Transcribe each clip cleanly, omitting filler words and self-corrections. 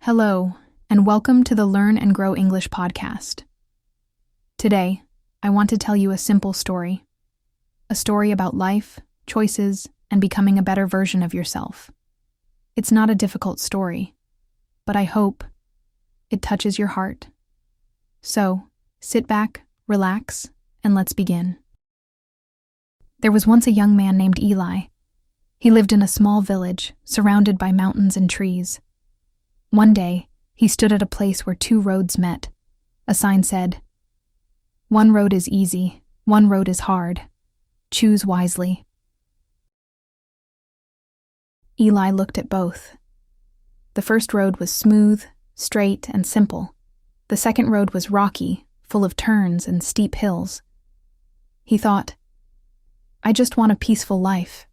Hello, and welcome to the Learn and Grow English podcast. Today, I want to tell you a simple story. A story about life, choices, and becoming a better version of yourself. It's not a difficult story, but I hope it touches your heart. So, sit back, relax, and let's begin. There was once a young man named Eli. He lived in a small village, surrounded by mountains and trees. One day, he stood at a place where two roads met. A sign said, "One road is easy, one road is hard. Choose wisely." Eli looked at both. The first road was smooth, straight, and simple. The second road was rocky, full of turns and steep hills. He thought, "I just want a peaceful life.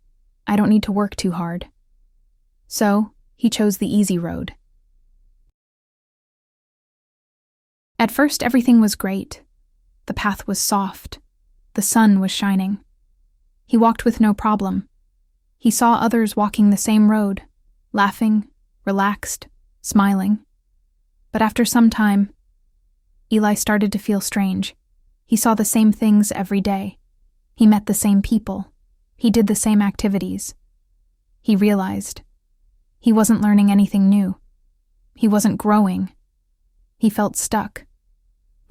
I don't need to work too hard." So, he chose the easy road. At first, everything was great. The path was soft. The sun was shining. He walked with no problem. He saw others walking the same road, laughing, relaxed, smiling. But after some time, Eli started to feel strange. He saw the same things every day. He met the same people. He did the same activities. He realized he wasn't learning anything new. He wasn't growing. He felt stuck,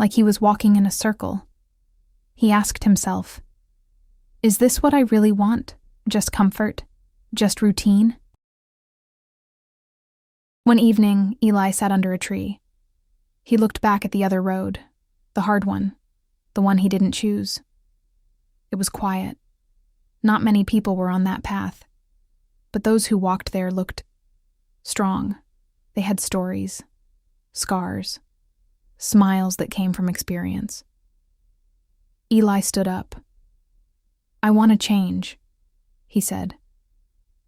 like he was walking in a circle. He asked himself, "Is this what I really want? Just comfort? Just routine?" One evening, Eli sat under a tree. He looked back at the other road, the hard one, the one he didn't choose. It was quiet. Not many people were on that path, but those who walked there looked strong. They had stories, scars, smiles that came from experience. Eli stood up. "I want to change," he said.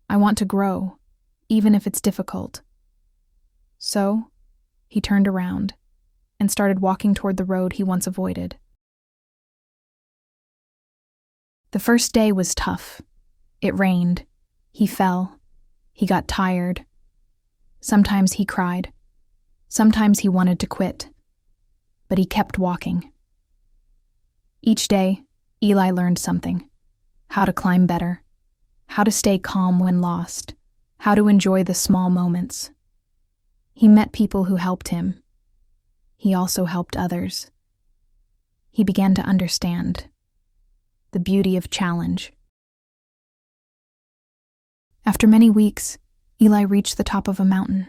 "I want to grow, even if it's difficult." So, he turned around and started walking toward the road he once avoided. The first day was tough. It rained. He fell. He got tired. Sometimes he cried. Sometimes he wanted to quit. But he kept walking. Each day, Eli learned something. How to climb better. How to stay calm when lost. How to enjoy the small moments. He met people who helped him. He also helped others. He began to understand the beauty of challenge. After many weeks, Eli reached the top of a mountain.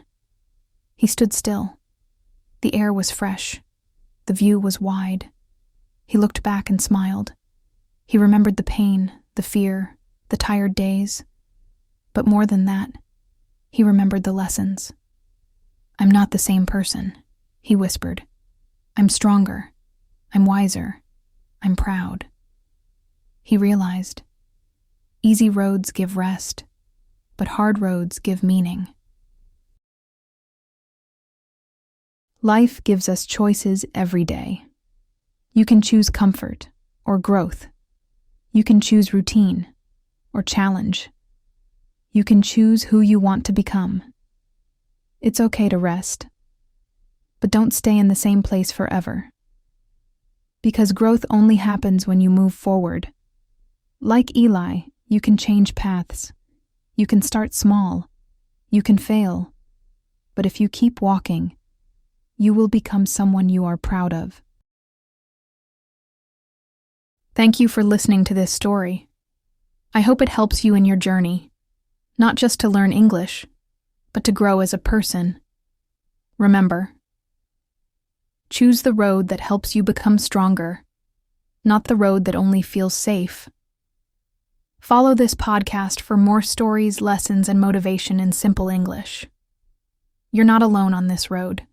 He stood still. The air was fresh. The view was wide. He looked back and smiled. He remembered the pain, the fear, the tired days. But more than that, he remembered the lessons. "I'm not the same person," he whispered. "I'm stronger. I'm wiser. I'm proud." He realized, easy roads give rest, but hard roads give meaning. Life gives us choices every day. You can choose comfort or growth. You can choose routine or challenge. You can choose who you want to become. It's okay to rest, but don't stay in the same place forever. Because growth only happens when you move forward. Like Eli, you can change paths. You can start small. You can fail. But if you keep walking, you will become someone you are proud of. Thank you for listening to this story. I hope it helps you in your journey, not just to learn English, but to grow as a person. Remember, choose the road that helps you become stronger, not the road that only feels safe. Follow this podcast for more stories, lessons, and motivation in simple English. You're not alone on this road.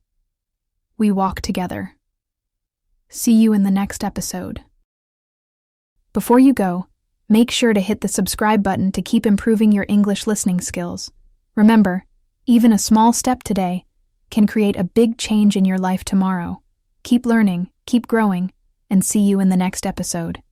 We walk together. See you in the next episode. Before you go, make sure to hit the subscribe button to keep improving your English listening skills. Remember, even a small step today can create a big change in your life tomorrow. Keep learning, keep growing, and see you in the next episode.